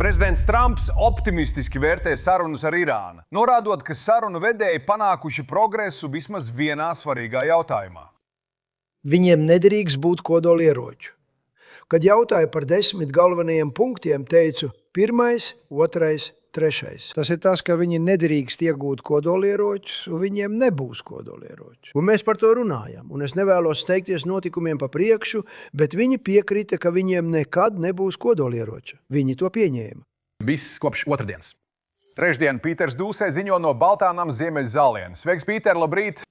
Prezidents Trumps optimistiski vērtē sarunas ar Irānu, norādot, ka sarunu vedēji panākuši progresu vismaz vienā svarīgā jautājumā. Viņiem nedrīkst būt kodolieroču. Kad jautāja par 10 galvenajiem punktiem, teicu 1., 2., 3. Tas ir tas, ka viņi nedrīkst iegūt kodolieročus, un viņiem nebūs kodolieroču. Un mēs par to runājam, un es nevēlos steigties notikumiem pa priekšu, bet viņi piekrita, ka viņiem nekad nebūs kodolieroča. Viņi to pieņēma. Viss kopš otrdienas. Trešdien Pīters Dūsē ziņo no Baltānam Ziemeļzāliena. Sveiks, Pīter, labrīt!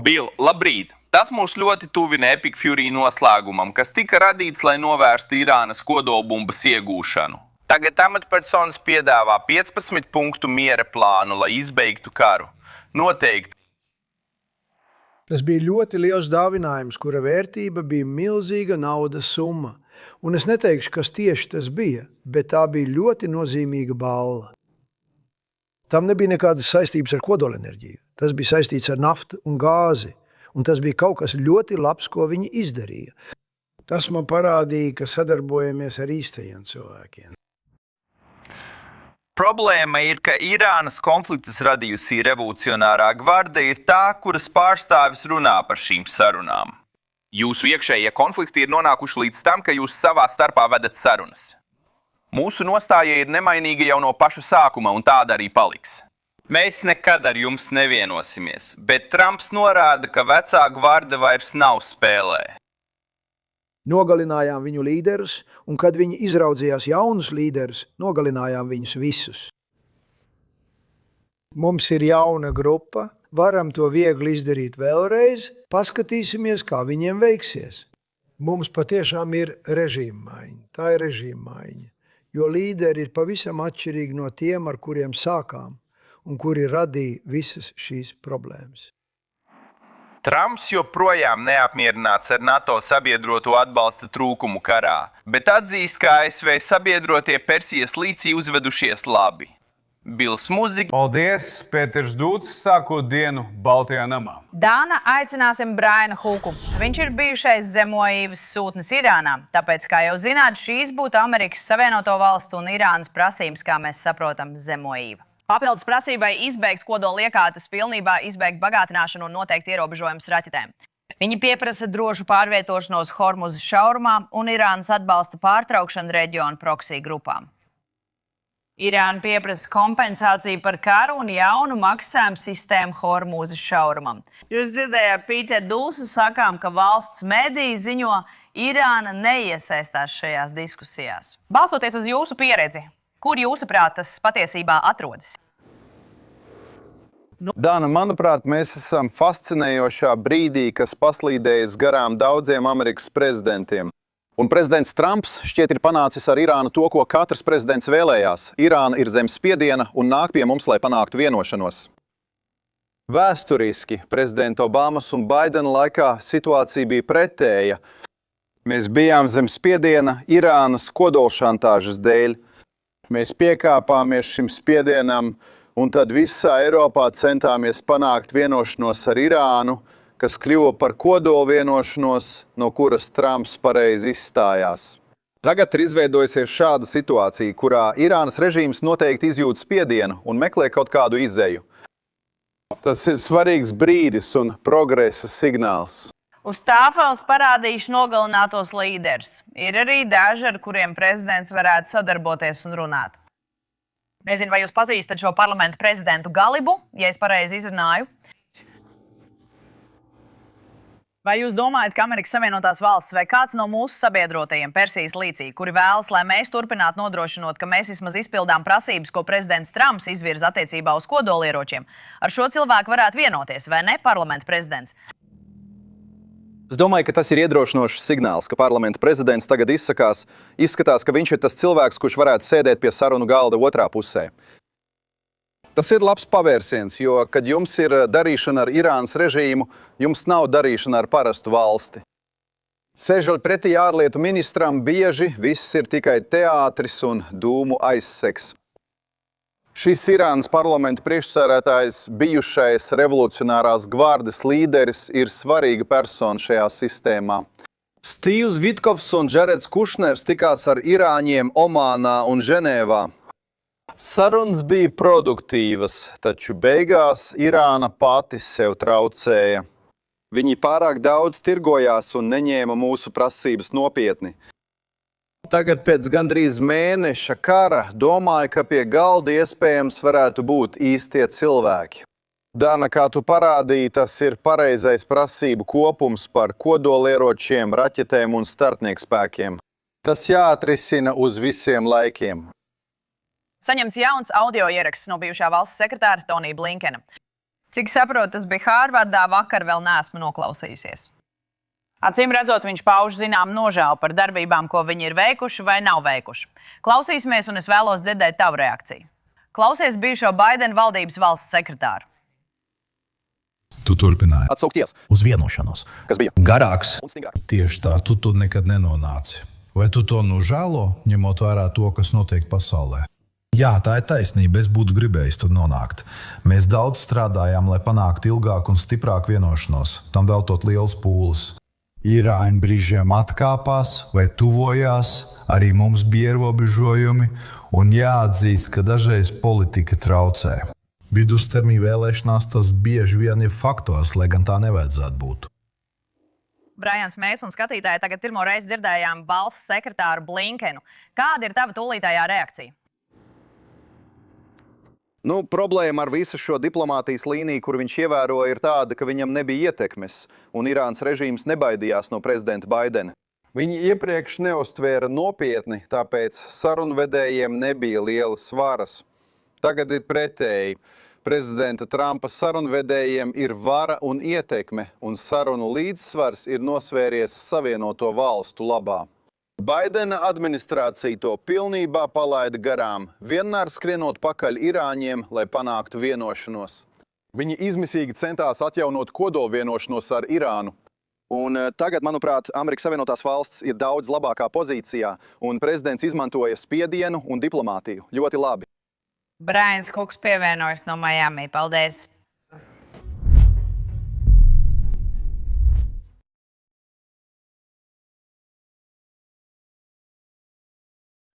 Bill, labrīt! Tas mūs ļoti tuvina Epic Fury noslēgumam, kas tika radīts, lai novērstu Irānas kodolbumbas iegūšanu. Tagad amatpersonas piedāvā 15 punktu miera plānu, lai izbeigtu karu. Noteikti. Tas bija ļoti liels dāvinājums, kura vērtība bija milzīga naudas summa. Un es neteikšu, kas tieši tas bija, bet tā bija ļoti nozīmīga balva. Tam nebija nekādas saistības ar kodolenerģiju. Tas bija saistīts ar naftu un gāzi. Un tas bija kaut kas ļoti labs, ko viņi izdarīja. Tas man parādīja, ka sadarbojamies ar īstajiem cilvēkiem. Problēma ir, ka Irānas konfliktus radījusi revolucionārā gvarde ir tā, kuras pārstāvis runā par šīm sarunām. Jūsu iekšējie konflikti ir nonākuši līdz tam, ka jūs savā starpā vedat sarunas. Mūsu nostāja ir nemainīga jau no paša sākuma, un tāda arī paliks. Mēs nekad ar jums nevienosimies, bet Trumps norāda, ka vecā gvarde vairs nav spēlē. Nogalinājām viņu līderus, un kad viņi izraudzījās jaunus līderus, nogalinājām viņus visus. Mums ir jauna grupa, varam to viegli izdarīt vēlreiz, paskatīsimies, kā viņiem veiksies. Mums patiešām ir režīma maiņa, tā ir režīma maiņa, jo līderi ir pavisam atšķirīgi no tiem, ar kuriem sākām, un kuri radīja visas šīs problēmas. Trumps joprojām neapmierināts ar NATO sabiedroto atbalsta trūkumu karā, bet atzīst, ka ASV sabiedrotie Persijas līcī uzvedušies labi. Bils Muzik. Paldies, Pēters Dūts, sākot dienu Baltajā namā. Dāna, aicināsim Brianu Huku. Viņš ir bijušais Zemoīvas sūtnis Irānā, tāpēc, kā jau zināt, šīs būtu Amerikas Savienoto Valstu un Irānas prasības, kā mēs saprotam, Zemoīva. Papildus prasībai izbeigt kodoliekārtas, pilnībā izbeigt bagātināšanu un noteikti ierobežojumus raķetēm. Viņi pieprasa drošu pārvietošanos Hormuzas šaurumā un Irānas atbalsta pārtraukšanu reģionu proksī grupām. Irāna pieprasa kompensāciju par karu un jaunu maksājumu sistēmu Hormuzas šaurumam. Jūs dzirdējāt Pīteru Dūsu sakām, ka valsts mediji ziņo, Irāna neiesaistās šajās diskusijās. Balstoties uz jūsu pieredzi, kur jūsuprāt tas patiesībā atrodas? Dāna, manuprāt, mēs esam fascinējošā brīdī, kas paslīdējis garām daudziem Amerikas prezidentiem. Un prezidents Trumps šķiet ir panācis ar Irānu to, ko katrs prezidents vēlējās. Irāna ir zem spiediena un nāk pie mums, lai panāktu vienošanos. Vēsturiski prezidenta Obamas un Baidena laikā situācija bija pretēja. Mēs bijām zem spiediena Irānas kodolšantāžas dēļ. Mēs piekāpāmies šim spiedienam, un tad visā Eiropā centāmies panākt vienošanos ar Irānu, kas kļuva par kodolu vienošanos, no kuras Trumps pareizi izstājās. Tagad ir izveidojusies šāda situācija, kurā Irānas režīms noteikti izjūt spiedienu un meklē kaut kādu izeju. Tas ir svarīgs brīdis un progresa signāls. Uz tāfeles parādījuši nogalinātos līderus. Ir arī daži, ar kuriem prezidents varētu sadarboties un runāt. Nezinu, vai jūs pazīstat šo parlamentu prezidentu Galibu, ja es pareizi izrunāju. Vai jūs domājat, ka Amerikas Savienotās Valstis vai kāds no mūsu sabiedrotajiem Persijas līcī, kuri vēlas, lai mēs turpinātu nodrošinot, ka mēs vismaz izpildām prasības, ko prezidents Trumps izvirza attiecībā uz kodolieročiem, ar šo cilvēku varētu vienoties, vai ne, parlamenta prezidents? Es domāju, ka tas ir iedrošinošs signāls, ka parlamenta prezidents tagad izskatās, ka viņš ir tas cilvēks, kurš varētu sēdēt pie sarunu galda otrā pusē. Tas ir labs pavērsiens, jo, kad jums ir darīšana ar Irānas režīmu, jums nav darīšana ar parastu valsti. Sēžot pretī ārlietu ministram, bieži viss ir tikai teātris un dūmu aizsegs. Šis Irānas parlamenta priekšsēdētājs, bijušais revolucionārās gvardes līderis, ir svarīga persona šajā sistēmā. Stīvs Vitkovs un Džereds Kušners tikās ar Irāņiem Omānā un Ženēvā. Sarunas bija produktīvas, taču beigās Irāna pati sev traucēja. Viņi pārāk daudz tirgojās un neņēma mūsu prasības nopietni. Tagad pēc gandrīz mēneša kara domāju, ka pie galda iespējams varētu būt īstie cilvēki. Dana, kā tu parādīji, tas ir pareizais prasību kopums par kodolieročiem, raķetēm un starpniekspēkiem. Tas jāatrisina uz visiem laikiem. Saņemts jauns audio ieraksts no bijušā valsts sekretāra Tonija Blinkena. Cik saprotu, tas bija Hārvardā, vakar vēl neesmu noklausījusies. Acīm redzot, viņš pauž zinām nožēlu par darbībām, ko viņi ir veikuši vai nav veikuši. Klausīsimies, un es vēlos dzirdēt tavu reakciju. Klausies bijušo Baidena valdības valsts sekretāru. Tu turpināji Atsaukties. uz vienošanos. Kas bija? Garāks. Un stingrāk. Tieši tā, tu tur nekad nenonāci. Vai tu to žēlo, ņemot vērā to, kas notiek pasaulē? Jā, tā ir taisnība. Es būtu gribējis tur nonākt. Mēs daudz strādājām, lai panāktu ilgāku un stiprāku vienošanos, tam veltot liels pūles. Irāņi brīžiem atkāpās vai tuvojās, arī mums bija ierobežojumi, un jāatzīst, ka dažreiz politika traucē. Vidustermiņa vēlēšanās tas bieži vien ir faktors, lai gan tā nevajadzētu būt. Brajans, mēs un skatītāji tagad pirmo reizi dzirdējām valsts sekretāru Blinkenu. Kāda ir tava tūlītējā reakcija? Problēma ar visu šo diplomātijas līniju, kur viņš ievēroja, ir tāda, ka viņam nebija ietekmes, un Irānas režīms nebaidījās no prezidenta Baidena. Viņi iepriekš neuztvēra nopietni, tāpēc sarunvedējiem nebija lielas varas. Tagad ir pretēji. Prezidenta Trumpa sarunvedējiem ir vara un ietekme, un sarunu līdzsvars ir nosvēries Savienoto valstu labā. Baidena administrācija to pilnībā palaida garām, vienmēr skrienot pakaļ Irāņiem, lai panāktu vienošanos. Viņi izmisīgi centās atjaunot kodolvienošanos ar Irānu. Un tagad, manuprāt, Amerikas Savienotās valsts ir daudz labākā pozīcijā, un prezidents izmantoja spiedienu un diplomātiju. Ļoti labi. Brajans Huks pievienojas no Miami. Paldies!